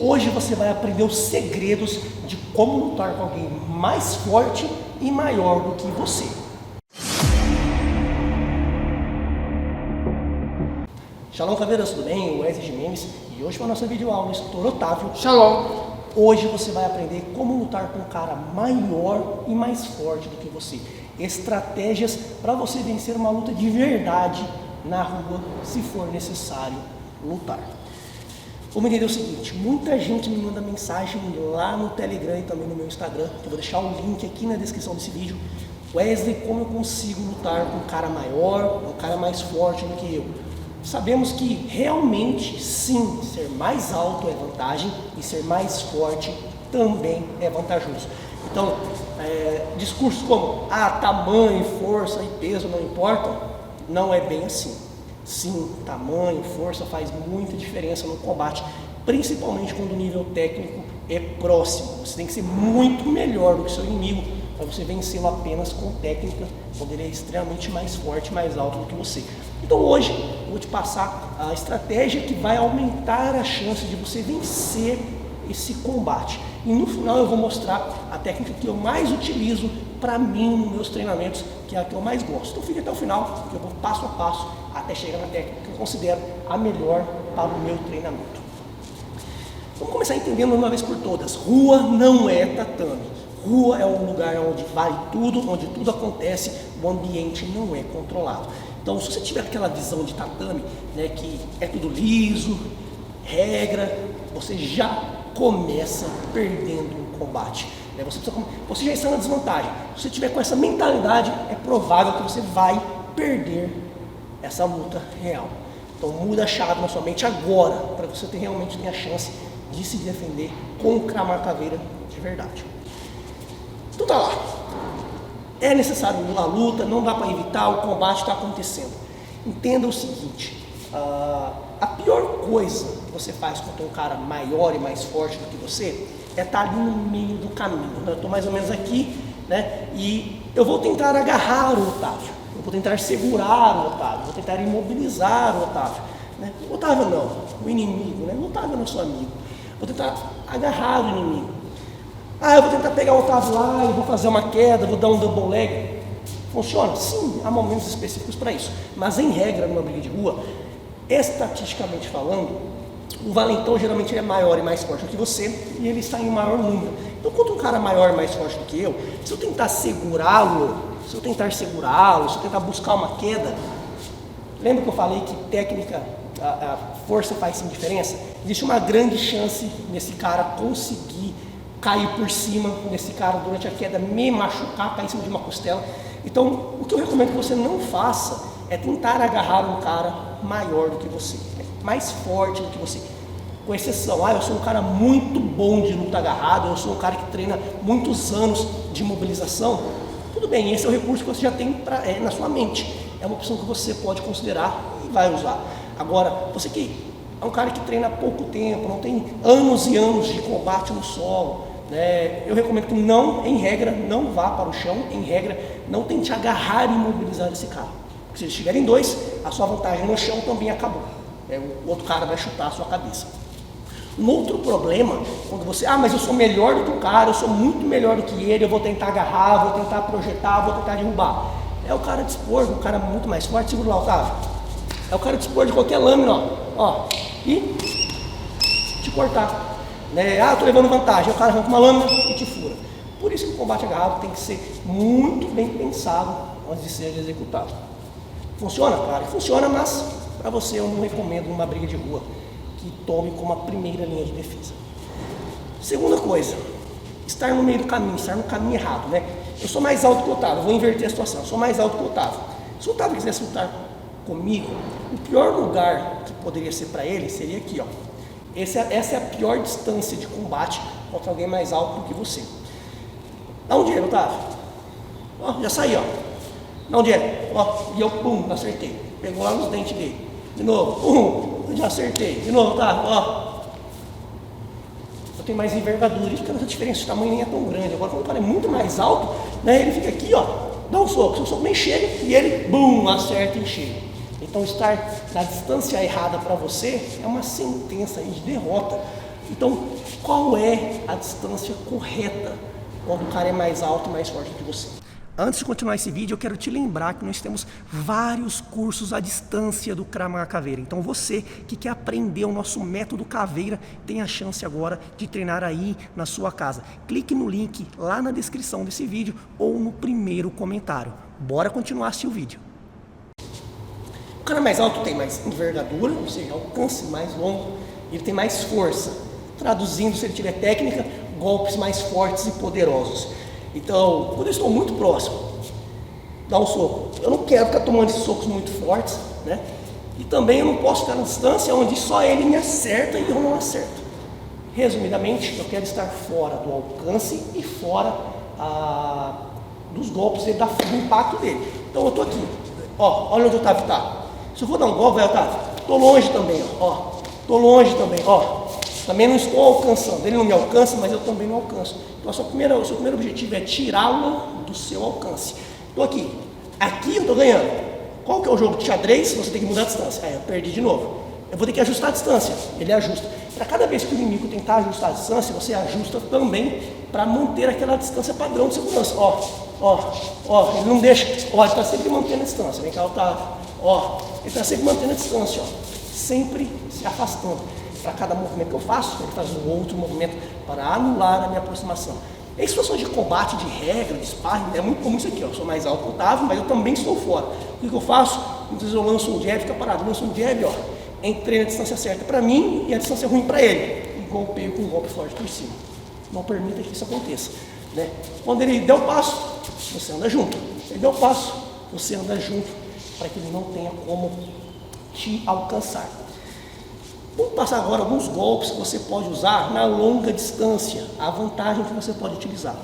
Hoje você vai aprender os segredos de como lutar com alguém mais forte e maior do que você. Shalom, caveiras, tudo bem? O Wesley Jimenez e hoje para a nossa videoaula, o instrutor Otávio. Shalom! Hoje você vai aprender como lutar com um cara maior e mais forte do que você. Estratégias para você vencer uma luta de verdade na rua, se for necessário lutar. Vamos entender o seguinte, muita gente me manda mensagem lá no Telegram e também no meu Instagram, que eu vou deixar o link aqui na descrição desse vídeo. Wesley, como eu consigo lutar com um cara maior, um cara mais forte do que eu? Sabemos que realmente sim, ser mais alto é vantagem e ser mais forte também é vantajoso. Então, discursos como tamanho, força e peso não importam, não é bem assim. Sim, tamanho, força faz muita diferença no combate, principalmente quando o nível técnico é próximo. Você tem que ser muito melhor do que seu inimigo para você vencê-lo apenas com técnica, quando ele é extremamente mais forte, mais alto do que você. Então hoje eu vou te passar a estratégia que vai aumentar a chance de você vencer esse combate. E no final eu vou mostrar a técnica que eu mais utilizo para mim nos meus treinamentos, que é a que eu mais gosto. Então fique até o final, que eu vou passo a passo até chegar na técnica que eu considero a melhor para o meu treinamento. Vamos começar entendendo uma vez por todas. Rua não é tatame. Rua é um lugar onde vale tudo, onde tudo acontece, o ambiente não é controlado. Então, se você tiver aquela visão de tatame, né, que é tudo liso, regra, você já começa perdendo o combate. Né? Você já está na desvantagem. Se você tiver com essa mentalidade, é provável que você vai perder essa luta real. Então, muda a chave na sua mente agora, para que você realmente tenha a chance de se defender com o Krav Caveira de verdade. Então tá lá. É necessário a luta, não dá para evitar, o combate está acontecendo. Entenda o seguinte, a pior coisa que você faz contra um cara maior e mais forte do que você é estar ali no meio do caminho. Eu estou mais ou menos aqui, né? E eu vou tentar agarrar o Otávio, eu vou tentar segurar o Otávio, vou tentar imobilizar o Otávio. Né? O Otávio não, o inimigo, né? O Otávio não é seu amigo. Vou tentar agarrar o inimigo. Eu vou tentar pegar o Otávio lá e vou fazer uma queda, vou dar um double leg. Funciona? Sim, há momentos específicos para isso. Mas em regra, numa briga de rua, estatisticamente falando, o valentão geralmente é maior e mais forte do que você e ele está em maior número. Então, quando um cara maior e mais forte do que eu, se eu tentar segurá-lo, se eu tentar buscar uma queda, lembra que eu falei que técnica, a força faz sim diferença? Existe uma grande chance nesse cara conseguir cair por cima desse cara durante a queda, me machucar, cair em cima de uma costela. Então, o que eu recomendo que você não faça é tentar agarrar um cara maior do que você, mais forte do que você. Com exceção, eu sou um cara muito bom de luta agarrada, eu sou um cara que treina muitos anos de mobilização. Tudo bem, esse é o recurso que você já tem na sua mente. É uma opção que você pode considerar e vai usar. Agora, você que é um cara que treina há pouco tempo, não tem anos e anos de combate no solo, né? Eu recomendo que em regra, não vá para o chão, em regra, não tente agarrar e imobilizar esse cara. Porque se eles estiverem dois, a sua vantagem no chão também acabou. O outro cara vai chutar a sua cabeça. Um outro problema, quando você, mas eu sou melhor do que o cara, eu sou muito melhor do que ele, eu vou tentar agarrar, vou tentar projetar, vou tentar derrubar. É o cara dispor, um cara muito mais forte, segura lá, Otávio. É o cara dispor de qualquer lâmina, e te cortar. Eu estou levando vantagem, o cara arranca uma lâmina e te fura. Por isso que o combate agarrado tem que ser muito bem pensado antes de ser executado. Funciona? Claro que funciona, mas para você eu não recomendo uma briga de rua que tome como a primeira linha de defesa. Segunda coisa, estar no meio do caminho, estar no caminho errado, né? Eu sou mais alto que o Otávio, vou inverter a situação, eu sou mais alto que o Otávio. Se o Otávio quisesse lutar comigo, o pior lugar que poderia ser para ele seria aqui, Essa é a pior distância de combate contra alguém mais alto do que você. Dá onde é, Otávio? Já saí, Dá onde é? E eu, acertei. Pegou lá nos dentes dele. De novo, já acertei. De novo, Otávio, Eu tenho mais envergadura. E a diferença de tamanho nem é tão grande. Agora, quando o cara é muito mais alto, né, ele fica aqui, dá um soco. Se o soco nem chega, e ele, acerta e chega. Então, estar na distância errada para você é uma sentença de derrota. Então, qual é a distância correta quando o cara é mais alto e mais forte do que você? Antes de continuar esse vídeo, eu quero te lembrar que nós temos vários cursos à distância do Krav Maga Caveira. Então você que quer aprender o nosso método caveira, tem a chance agora de treinar aí na sua casa. Clique no link lá na descrição desse vídeo ou no primeiro comentário. Bora continuar a assistir o vídeo. O cara mais alto tem mais envergadura, ou seja, alcance mais longo, ele tem mais força. Traduzindo, se ele tiver técnica, golpes mais fortes e poderosos. Então, quando eu estou muito próximo, dá um soco. Eu não quero ficar tomando esses socos muito fortes, né? E também eu não posso ficar na distância onde só ele me acerta e eu não acerto. Resumidamente, eu quero estar fora do alcance e fora dos golpes do impacto dele. Então eu estou aqui, ó, olha onde o Otávio está. Se eu for dar um golpe, vai, Otávio, estou longe também, ó, estou longe também, ó. Também não estou alcançando, ele não me alcança, mas eu também não alcanço. Então o seu primeiro objetivo é tirá-lo do seu alcance. Estou aqui eu estou ganhando. Qual que é o jogo de xadrez? Você tem que mudar a distância. Aí eu perdi de novo. Eu vou ter que ajustar a distância, ele ajusta. Para cada vez que o inimigo tentar ajustar a distância, você ajusta também para manter aquela distância padrão de segurança. Ó, ele não deixa, ó, ele está sempre mantendo a distância. Vem cá, Otávio, ó, ele está sempre mantendo a distância, ó, sempre se afastando. Para cada movimento que eu faço, ele faz um outro movimento para anular a minha aproximação. Em situações de combate, de regra, de sparring, é muito comum isso aqui, ó. Eu sou mais alto que o Otávio, mas eu também estou fora. O que eu faço? Muitas vezes eu lanço um jab, fica parado, lanço um jab, ó. Entrei na distância certa para mim e a distância ruim para ele. E golpeio com um golpe forte por cima. Não permita que isso aconteça, né? Quando ele der o passo, você anda junto. Ele deu o passo, você anda junto, para que ele não tenha como te alcançar. Vamos passar agora alguns golpes que você pode usar na longa distância, a vantagem que você pode utilizar.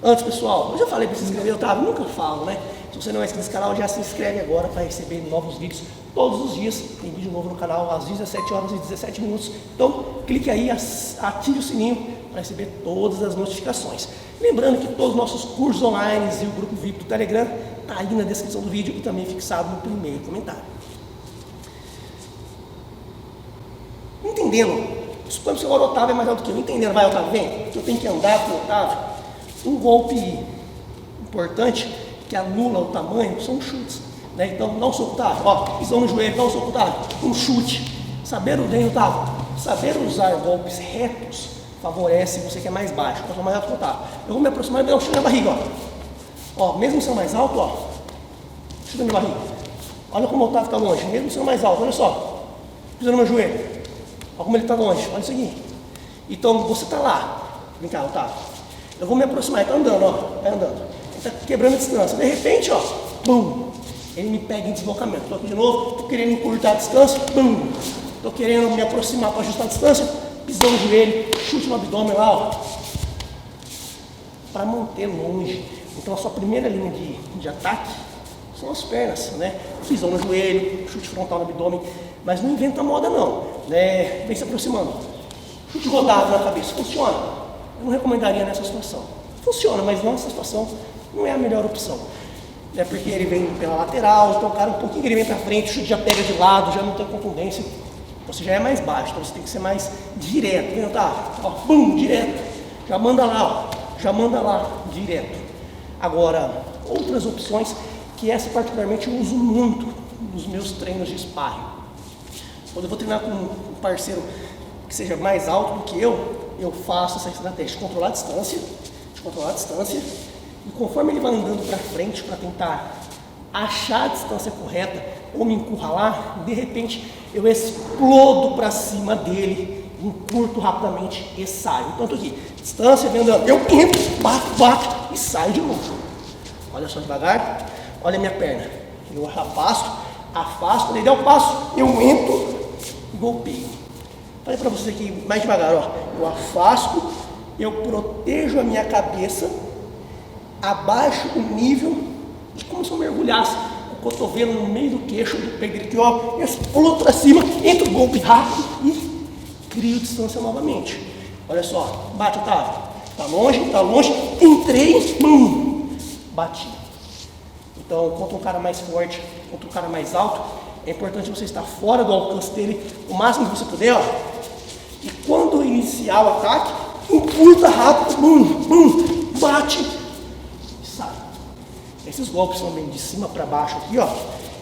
Antes, pessoal, eu já falei para se inscrever, Otávio, nunca falo, né? Se você não é inscrito nesse canal, já se inscreve agora para receber novos vídeos todos os dias. Tem vídeo novo no canal às 17 horas e 17 minutos. Então, clique aí, ative o sininho para receber todas as notificações. Lembrando que todos os nossos cursos online e o grupo VIP do Telegram está aí na descrição do vídeo e também fixado no primeiro comentário. Entendendo, suponhamos que agora o Otávio é mais alto que eu, entendendo, vai, Otávio, vem, eu tenho que andar com o Otávio. Um golpe importante que anula o tamanho são os chutes, né? Então, dá um soco, Otávio, ó, pisão no joelho, dá um soco, Otávio, um chute. Saber Otávio, saber usar golpes retos favorece você que é mais baixo, eu sou mais alto que o Otávio. Eu vou me aproximar e dar um chute na barriga, ó, mesmo sendo mais alto, ó, chute na minha barriga. Olha como o Otávio está longe, mesmo sendo mais alto, olha só, pisando no meu joelho. Olha como ele está longe, olha isso aqui. Então você está lá, vem cá, Otávio. Eu vou me aproximar, ele está andando, ó, vai andando. Ele está quebrando a distância. De repente, ó, bum, ele me pega em deslocamento. Estou aqui de novo, estou querendo encurtar a distância, bum. Estou querendo me aproximar para ajustar a distância, pisão no joelho, chute no abdômen lá, ó. Para manter longe. Então a sua primeira linha de ataque são as pernas, né? Pisão no joelho, chute frontal no abdômen. Mas não inventa moda não, né? Vem se aproximando. Chute rodado na cabeça, funciona. Eu não recomendaria nessa situação. Funciona, mas nessa situação não é a melhor opção. É porque ele vem pela lateral, então o cara um pouquinho que ele vem para frente, o chute já pega de lado, já não tem contundência. Você já é mais baixo, então você tem que ser mais direto. Vem, tá? Ó, bum, direto. Já manda lá, ó. Já manda lá, direto. Agora, outras opções que essa particularmente eu uso muito nos meus treinos de sparring. Quando eu vou treinar com um parceiro que seja mais alto do que eu faço essa estratégia de controlar a distância, e conforme ele vai andando para frente para tentar achar a distância correta ou me encurralar, de repente eu explodo para cima dele, encurto rapidamente e saio. Então estou aqui, distância, vem andando, eu entro, bato e saio de novo. Olha só devagar, olha a minha perna, eu afasto, quando ele der o passo, eu entro, golpeio. Falei para vocês aqui mais devagar, ó. Eu afasto, eu protejo a minha cabeça, abaixo o nível, como se eu mergulhasse o cotovelo no meio do queixo do peito aqui, ó. Eu explodo para cima, entro golpe rápido e crio distância novamente. Olha só, bate, Otávio. Tá longe, entrei, bati. Então, contra um cara mais forte, contra um cara mais alto, é importante você estar fora do alcance dele o máximo que você puder, ó. E quando ele iniciar o ataque, encurta rápido, bum, bum, bate e sai. Esses golpes são bem de cima para baixo aqui, ó.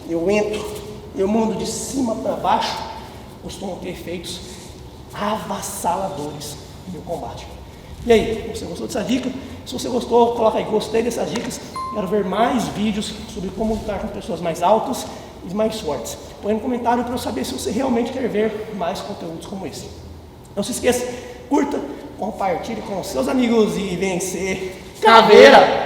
Eu entro, eu mando de cima para baixo, costumam ter efeitos avassaladores no combate. E aí, você gostou dessa dica? Se você gostou, coloca aí, gostei dessas dicas. Quero ver mais vídeos sobre como lutar com pessoas mais altas e mais fortes. Põe no comentário para eu saber se você realmente quer ver mais conteúdos como esse. Não se esqueça, curta, compartilhe com seus amigos e vencer caveira!